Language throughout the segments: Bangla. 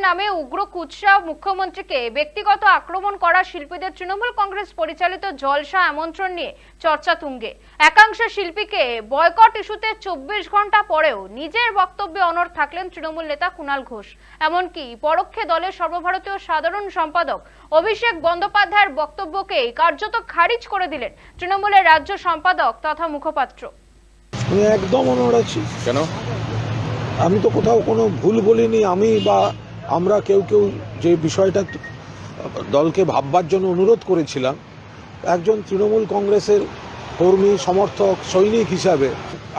নামে উগ্র কুৎসা মুখ্যমন্ত্রীকে ব্যক্তিগত আক্রমণ করা শিল্পীদের তৃণমূল কংগ্রেস পরিচালিত জলসা আমন্ত্রণ নিয়ে চর্চা তুঙ্গে। একাংশ শিল্পীকে বয়কট ইস্যুতে 24 ঘন্টা পরেও নিজের বক্তব্যে অনড় থাকলেন তৃণমূল নেতা কুণাল ঘোষ। এমনকি পরোক্ষে দলের সর্বভারতীয় সাধারণ সম্পাদক অভিষেক বন্দ্যোপাধ্যায়ের বক্তব্যকে কার্যত খারিজ করে দিলেন তৃণমূলের রাজ্য সম্পাদক তথা মুখপাত্র। আমি একদম অনড় আছি। কেন? আমি তো কোথাও কোনো ভুল বলিনি। আমি বা আমরা কেউ যে বিষয়টা দলকে ভাববার জন্য অনুরোধ করেছিলাম, একজন তৃণমূল কংগ্রেসের কর্মী সমর্থক সৈনিক হিসাবে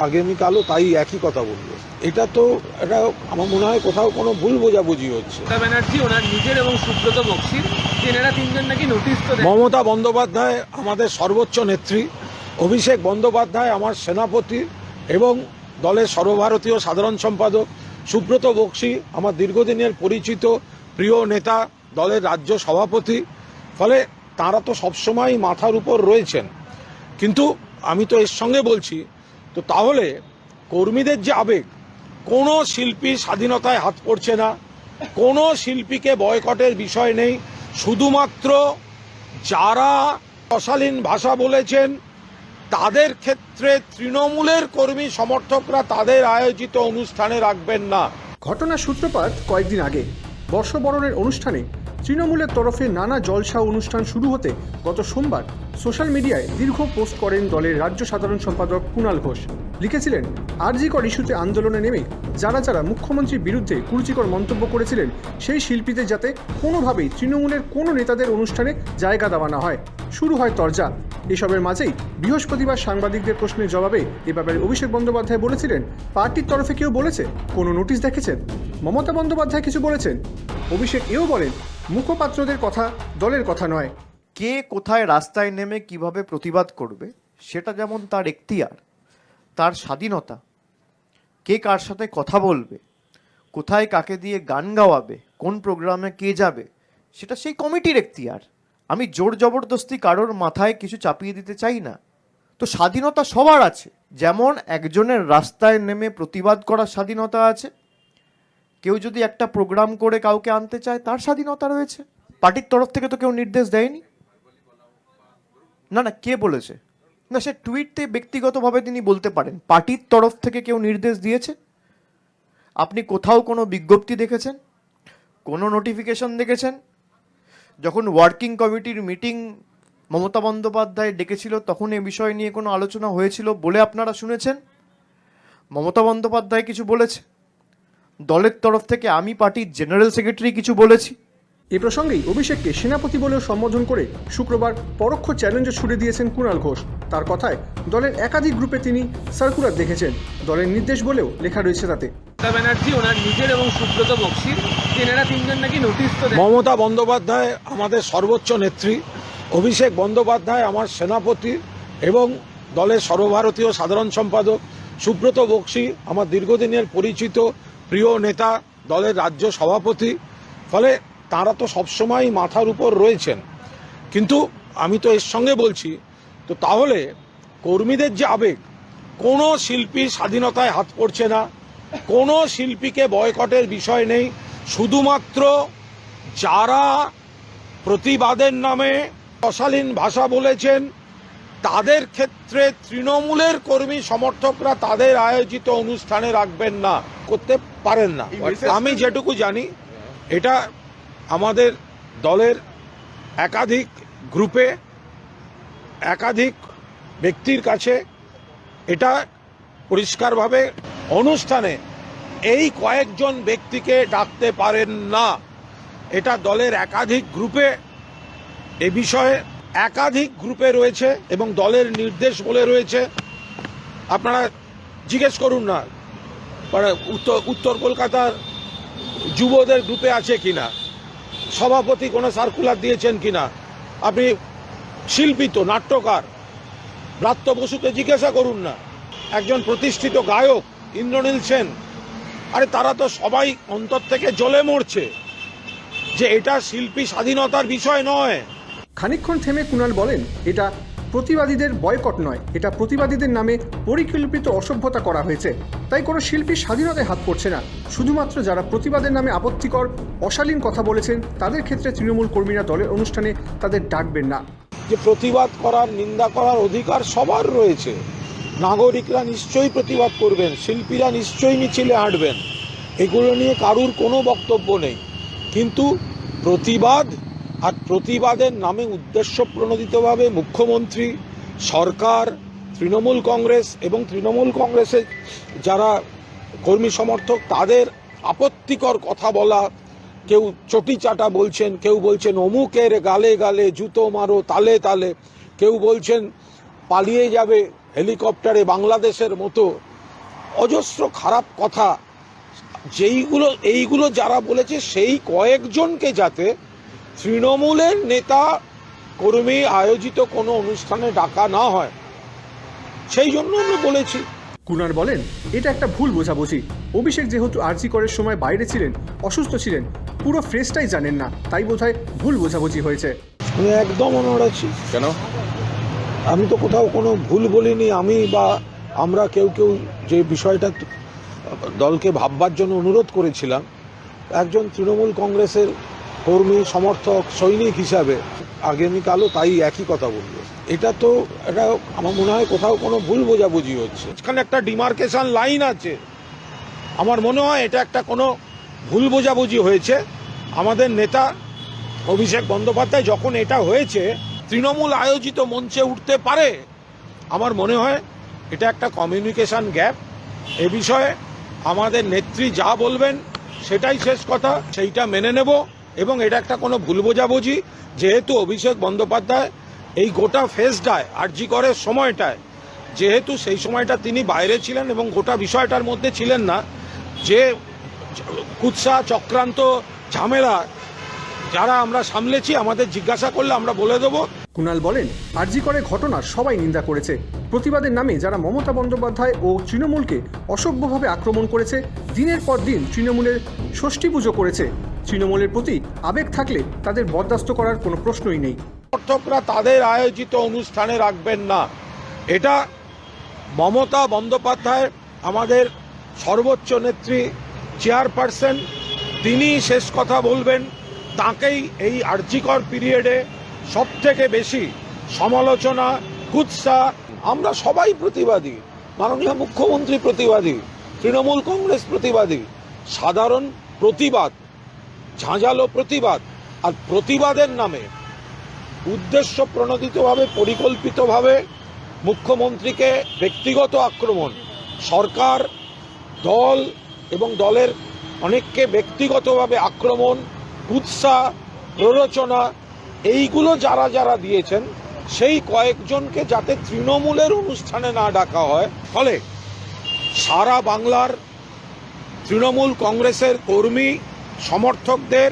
আগামীকালও তাই একই কথা বলবো। এটা আমার মনে হয় কোথাও কোনো ভুল বোঝাবুঝি হচ্ছে। ব্যানার্জি ওনার নিজের এবং সুব্রত বক্সির এনারা তিনজন নাকি নোটিশ তো দেন। মমতা বন্দ্যোপাধ্যায় আমাদের সর্বোচ্চ নেত্রী, অভিষেক বন্দ্যোপাধ্যায় আমার সেনাপতি এবং দলের সর্বভারতীয় সাধারণ সম্পাদক, সুব্রত বক্সি আমার দীর্ঘদিনের পরিচিত প্রিয় নেতা, দলের রাজ্য সভাপতি। ফলে তাঁরা তো সবসময় মাথার উপর রয়েছেন। কিন্তু আমি তো এর সঙ্গে বলছি, তো তাহলে কর্মীদের যে আবেগ, কোনো শিল্পী স্বাধীনতায় হাত পড়ছে না, কোনো শিল্পীকে বয়কটের বিষয় নেই। শুধুমাত্র যারা অশালীন ভাষা বলেছেন তাদের ক্ষেত্রে তৃণমূলের কর্মী সমর্থকরা তাদের আয়োজিত অনুষ্ঠানে রাখবেন না। ঘটনার সূত্রপাত কয়েকদিন আগে বর্ষবরণের অনুষ্ঠানে তৃণমূলের তরফে নানা জলসা অনুষ্ঠান শুরু হতে গত সোমবার সোশ্যাল মিডিয়ায় দীর্ঘ পোস্ট করেন দলের রাজ্য সাধারণ সম্পাদক কুণাল ঘোষ। লিখেছিলেন, আরজিকর ইস্যুতে আন্দোলনে নেমে যারা মুখ্যমন্ত্রীর বিরুদ্ধে কুরুচিকর মন্তব্য করেছিলেন সেই শিল্পীদের যাতে কোনোভাবেই তৃণমূলের কোনো নেতাদের অনুষ্ঠানে জায়গা দেওয়া না হয়। শুরু হয় তরজা। এসবের মাঝেই বৃহস্পতিবার সাংবাদিকদের প্রশ্নের জবাবে এ ব্যাপারে অভিষেক বন্দ্যোপাধ্যায় বলেছিলেন, পার্টির তরফে কেউ বলেছে, কোনো নোটিশ দেখেছেন? মমতা বন্দ্যোপাধ্যায় কিছু বলেছেন? অভিষেক এও বলেন, মুখপাত্রদের কথা দলের কথা নয়। কে কোথায় রাস্তায় নেমে কিভাবে প্রতিবাদ করবে সেটা যেমন তার এখতিয়ার, তার স্বাধীনতা। কে কার সাথে কথা বলবে, কোথায় কাকে দিয়ে গান গাওয়াবে, কোন প্রোগ্রামে কে যাবে, সেটা সেই কমিটির এখতিয়ার। আমি জোর জবরদস্তি কারোর মাথায় কিছু চাপিয়ে দিতে চাই না। তো স্বাধীনতা সবার আছে। যেমন একজনের রাস্তায় নেমে প্রতিবাদ করার স্বাধীনতা আছে, কেউ যদি একটা প্রোগ্রাম করে কাউকে আনতে চায় তার স্বাধীনতা রয়েছে। পার্টির তরফ থেকে তো কেউ নির্দেশ দেয়নি। না, কে বলেছে? না, সে টুইটে ব্যক্তিগতভাবে তিনি বলতে পারেন। পার্টির তরফ থেকে কেউ নির্দেশ দিয়েছে? আপনি কোথাও কোনো বিজ্ঞপ্তি দেখেছেন, কোনো নোটিফিকেশন দেখেছেন? যখন ওয়ার্কিং কমিটির মিটিং মমতা বন্দ্যোপাধ্যায় ডেকেছিল তখন এ বিষয় নিয়ে কোনো আলোচনা হয়েছিল বলে আপনারা শুনেছেন? মমতা বন্দ্যোপাধ্যায় কিছু বলেছে? দলের তরফ থেকে আমি পার্টির জেনারেল সেক্রেটারি কিছু বলেছি? এ প্রসঙ্গেই অভিষেককে সেনাপতি বলেও সম্বোধন করে শুক্রবার পরোক্ষ চ্যালেঞ্জও ছুড়ে দিয়েছেন কুণাল ঘোষ। তার কথায়, দলের একাধিক গ্রুপে তিনি সার্কুলার দেখেছেন, দলের নির্দেশ বলেও লেখা রয়েছে তাতে। ব্যানার্জি ওনার নিজের এবং সুব্রত বক্সির এনারা তিনজন নাকি নোটিশ তো দেন। মমতা বন্দ্যোপাধ্যায় আমাদের সর্বোচ্চ নেত্রী, অভিষেক বন্দ্যোপাধ্যায় আমার সেনাপতি এবং দলের সর্বভারতীয় সাধারণ সম্পাদক, সুব্রত বক্সি আমার দীর্ঘদিনের পরিচিত প্রিয় নেতা, দলের রাজ্য সভাপতি। ফলে তাঁরা তো সবসময় মাথার উপর রয়েছেন। কিন্তু আমি তো এর সঙ্গে বলছি, তো তাহলে কর্মীদের যে আবেগ, কোনো শিল্পী স্বাধীনতায় হাত পড়ছে না, কোনো শিল্পীকে বয়কটের বিষয় নেই। শুধুমাত্র যারা প্রতিবাদের নামে অশালীন ভাষা বলেছেন তাদের ক্ষেত্রে তৃণমূলের কর্মী সমর্থকরা তাদের আয়োজিত অনুষ্ঠানে রাখবেন না, করতে পারেন না। আমি যেটুকু জানি, এটা আমাদের দলের একাধিক গ্রুপে একাধিক ব্যক্তির কাছে এটা পরিষ্কারভাবে অনুষ্ঠানে এই কয়েকজন ব্যক্তিকে ডাকতে পারেন না। এটা দলের একাধিক গ্রুপে, এ বিষয়ে একাধিক গ্রুপে রয়েছে এবং দলের নির্দেশ বলে রয়েছে। আপনারা জিজ্ঞেস করুন না উত্তর কলকাতার যুবদের গ্রুপে আছে কিনা, সভাপতি কোনো সার্কুলার দিয়েছেন কিনা। আপনি শিল্পী তো, নাট্যকার ব্রাত্য বসুকে জিজ্ঞাসা করুন না, একজন প্রতিষ্ঠিত গায়ক ইন্দ্রনীল সেন। আরে তারা তো সবাই অন্তর থেকে জ্বলে মরছে যে এটা শিল্পী স্বাধীনতার বিষয় নয়। খানিকক্ষণ থেমে কুণাল বলেন, এটা প্রতিবাদীদের বয়কট নয়, এটা প্রতিবাদীদের নামে পরিকল্পিত অসভ্যতা করা হয়েছে। তাই কোনো শিল্পীর স্বাধীনতায় হাত পড়ছে না। শুধুমাত্র যারা প্রতিবাদের নামে আপত্তিকর অশালীন কথা বলেছেন তাদের ক্ষেত্রে তৃণমূল কর্মীরা দলের অনুষ্ঠানে তাদের ডাকবেন না। যে প্রতিবাদ করার, নিন্দা করার অধিকার সবার রয়েছে। নাগরিকরা নিশ্চয়ই প্রতিবাদ করবেন, শিল্পীরা নিশ্চয়ই মিছিলে হাঁটবেন, এগুলো নিয়ে কারুর কোনো বক্তব্য নেই। কিন্তু প্রতিবাদ আর প্রতিবাদের নামে উদ্দেশ্য প্রণোদিতভাবে মুখ্যমন্ত্রী, সরকার, তৃণমূল কংগ্রেস এবং তৃণমূল কংগ্রেসের যারা কর্মী সমর্থক তাদের আপত্তিকর কথা বলা, কেউ চটি চাটা বলছেন, কেউ বলছেন অমুকের গালে গালে জুতো মারো তালে তালে, কেউ বলছেন পালিয়ে যাবে হেলিকপ্টারে বাংলাদেশের মতো, অজস্র খারাপ কথা এইগুলো যারা বলেছে সেই কয়েকজনকে যাতে তৃণমূলের নেতা কর্মী আয়োজিত কোনো অনুষ্ঠানে ডাকা না হয় সেই জন্য আমরা বলেছি। কুনার বলেন, এটা একটা ভুল বোঝাবুঝি। অভিষেক যেহেতু আরজি করের সময় বাইরে ছিলেন, অসুস্থ ছিলেন, পুরো ফ্রেশটাই জানেন না, তাই বোধহয় ভুল বোঝাবুঝি হয়েছে। আমি একদম অনড় আছি। কেন? আমি তো কোথাও কোনো ভুল বলিনি। আমি বা আমরা কেউ যে বিষয়টা দলকে ভাববার জন্য অনুরোধ করেছিলাম, একজন তৃণমূল কংগ্রেসের কর্মী, সমর্থক, সৈনিক হিসাবে আগামীকালও তাই একই কথা বলবো। এটা আমার মনে হয় কোথাও কোনো ভুল বোঝাবুঝি হচ্ছে। এখানে একটা ডিমার্কেশন লাইন আছে। আমার মনে হয় এটা একটা কোনো ভুল বোঝাবুঝি হয়েছে। আমাদের নেতা অভিষেক বন্দ্যোপাধ্যায় যখন এটা হয়েছে তৃণমূল আয়োজিত মঞ্চে উঠতে পারে, আমার মনে হয় এটা একটা কমিউনিকেশন গ্যাপ। এ বিষয়ে আমাদের নেত্রী যা বলবেন সেটাই শেষ কথা, সেইটা মেনে নেব। এবং এটা একটা কোনো ভুল বোঝাবুঝি, যেহেতু অভিষেক বন্দ্যোপাধ্যায় এই গোটা ফেজটায় আরজি করের সময়টায়, যেহেতু সেই সময়টা তিনি বাইরে ছিলেন এবং গোটা বিষয়টার মধ্যে ছিলেন না, যে কুৎসা চক্রান্ত ঝামেলা যারা আমরা সামলেছি, আমাদের জিজ্ঞাসা করলে আমরা বলে দেবো। কুনাল বলেন, আরজি করে ঘটনার সবাই নিন্দা করেছে। প্রতিবাদের নামে যারা মমতা বন্দ্যোপাধ্যায় ও তৃণমূলকে অসভ্যভাবে আক্রমণ করেছে, দিনের পর দিন তৃণমূলের ষষ্ঠী পুজো করেছে, তৃণমূলের প্রতি আবেগ থাকলে তাদের বরদাস্ত করার কোনো প্রশ্নই নেই। সমর্থকরা তাদের আয়োজিত অনুষ্ঠানে রাখবেন না। এটা মমতা বন্দ্যোপাধ্যায় আমাদের সর্বোচ্চ নেত্রী, চেয়ারপারসন, তিনি শেষ কথা বলবেন। তাকেই এই আরজিকর পিরিয়ডে সবথেকে বেশি সমালোচনা, কুৎসা, আমরা সবাই প্রতিবাদী, মাননীয় মুখ্যমন্ত্রী প্রতিবাদী, তৃণমূল কংগ্রেস প্রতিবাদী, সাধারণ প্রতিবাদ, ঝাঁঝালো প্রতিবাদ। আর প্রতিবাদের নামে উদ্দেশ্য প্রণোদিতভাবে, পরিকল্পিতভাবে মুখ্যমন্ত্রীকে ব্যক্তিগত আক্রমণ, সরকার, দল এবং দলের অনেককে ব্যক্তিগতভাবে আক্রমণ, কুৎসা, প্ররোচনা, এইগুলো যারা দিয়েছেন সেই কয়েকজনকে যাতে তৃণমূলের অনুষ্ঠানে না ডাকা হয়, ফলে সারা বাংলার তৃণমূল কংগ্রেসের কর্মী সমর্থকদের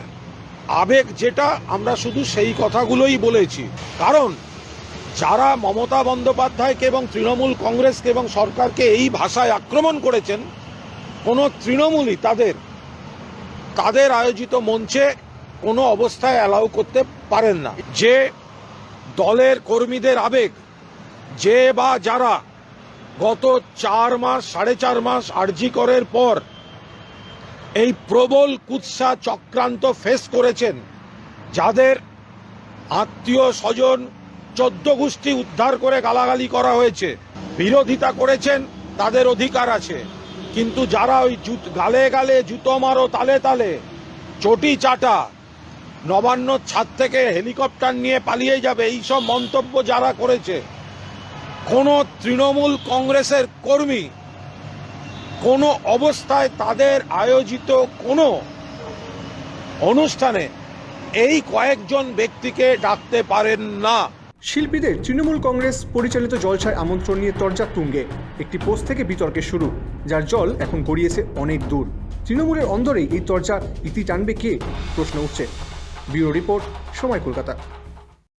আবেগ যেটা, আমরা শুধু সেই কথাগুলোই বলেছি। কারণ যারা মমতা বন্দ্যোপাধ্যায়কে এবং তৃণমূল কংগ্রেসকে এবং সরকারকে এই ভাষায় আক্রমণ করেছেন, কোনো তৃণমূলই তাদের আয়োজিত মঞ্চে কোনো অবস্থায় অ্যালাউ করতে পারেন না। যে দলের কর্মীদের আবেগ, যে বা যারা গত 4 মাস 4.5 মাস আরজি করের পর এই প্রবল কুৎসা চক্রান্ত ফেস করেছেন, যাদের আত্মীয় স্বজন 14 গোষ্ঠী উদ্ধার করে গালাগালি করা হয়েছে, বিরোধিতা করেছেন, তাদের অধিকার আছে। কিন্তু যারা ওই গালে গালে জুতো মারো তালে তালে, চটি চাটা, নবান্ন ছাদ থেকে হেলিকপ্টার নিয়ে পালিয়ে যাবে, এইসব মন্তব্য যারা করেছে, কোনো তৃণমূল কংগ্রেসের কর্মী কোনো অবস্থায় তাদের আয়োজিত কোনো অনুষ্ঠানে এই কয়েকজন ব্যক্তিকে ডাকতে পারেন না। শিল্পীদের তৃণমূল কংগ্রেস পরিচালিত জলসায় আমন্ত্রণ নিয়ে তরজা তুঙ্গে। একটি পোস্ট থেকে বিতর্কের শুরু, যার জল এখন গড়িয়েছে অনেক দূর। তৃণমূলের অন্দরেই এই তরজা ইতি টানবে কে, প্রশ্ন উঠছে। ব্যুরো রিপোর্ট, সময় কলকাতা।